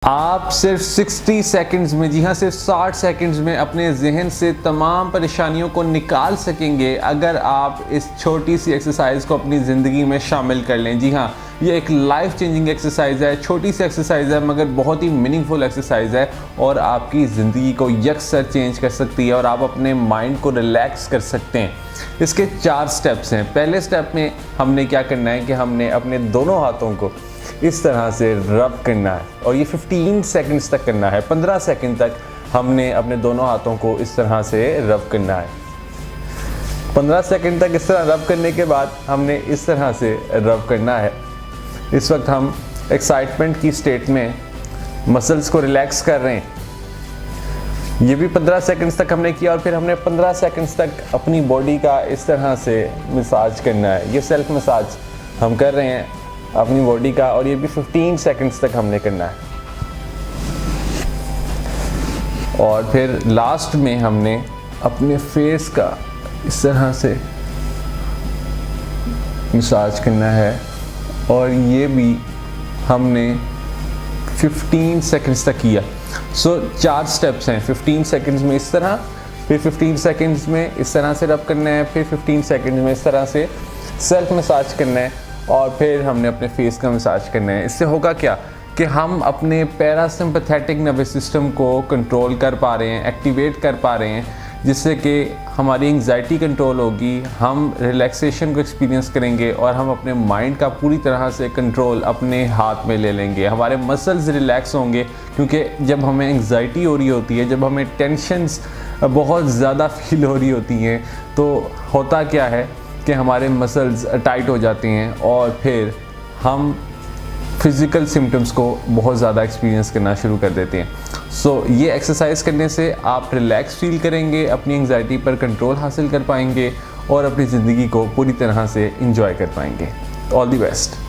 आप सिर्फ 60 सेकंड्स में, जी हाँ सिर्फ 60 सेकंड्स में अपने जहन से तमाम परेशानियों को निकाल सकेंगे अगर आप इस छोटी सी एक्सरसाइज को अपनी ज़िंदगी में शामिल कर लें। जी हाँ, ये एक लाइफ चेंजिंग एक्सरसाइज है, छोटी सी एक्सरसाइज है मगर बहुत ही मीनिंगफुल एक्सरसाइज है और आपकी ज़िंदगी को यकसर चेंज कर सकती है और आप अपने माइंड को रिलैक्स कर सकते हैं। इसके 4 स्टेप्स हैं। पहले स्टेप में हमने क्या करना है कि हमने अपने दोनों हाथों को इस तरह से रब करना है और ये 15 सेकंड्स तक करना है। 15 सेकंड तक हमने अपने दोनों हाथों को इस तरह से रब करना है। 15 सेकंड तक इस तरह रब करने के बाद हमने इस तरह से रब करना है। इस वक्त हम एक्साइटमेंट की स्टेट में मसल्स को रिलैक्स कर रहे हैं। ये भी 15 सेकंड्स तक हमने किया और फिर हमने 15 सेकंड्स तक अपनी बॉडी का इस तरह से मसाज करना है। ये सेल्फ मसाज हम कर रहे हैं अपनी बॉडी का और ये भी 15 सेकंड्स तक हमने करना है। और फिर लास्ट में हमने अपने फेस का इस तरह से मसाज करना है और ये भी हमने 15 सेकंड्स तक किया। सो 4 स्टेप्स हैं। 15 सेकंड्स में इस तरह, फिर 15 सेकंड्स में इस तरह से रब करना है, फिर 15 सेकंड्स में इस तरह से सेल्फ मसाज करना है और फिर हमने अपने फेस का मसाज करना है। इससे होगा क्या कि हम अपने पैरासिम्पैथेटिक नर्वस सिस्टम को कंट्रोल कर पा रहे हैं, एक्टिवेट कर पा रहे हैं, जिससे कि हमारी एंग्जाइटी कंट्रोल होगी, हम रिलैक्सेशन को एक्सपीरियंस करेंगे और हम अपने माइंड का पूरी तरह से कंट्रोल अपने हाथ में ले लेंगे। हमारे मसल्स रिलैक्स होंगे क्योंकि जब हमें एंग्जाइटी हो रही होती है, जब हमें टेंशन्स बहुत ज़्यादा फील हो रही होती हैं, तो होता क्या है कि हमारे मसल्स टाइट हो जाते हैं और फिर हम फिज़िकल सिम्टम्स को बहुत ज़्यादा एक्सपीरियंस करना शुरू कर देते हैं। सो ये एक्सरसाइज करने से आप रिलैक्स फील करेंगे, अपनी एंग्जाइटी पर कंट्रोल हासिल कर पाएंगे और अपनी ज़िंदगी को पूरी तरह से इंजॉय कर पाएंगे। All the best.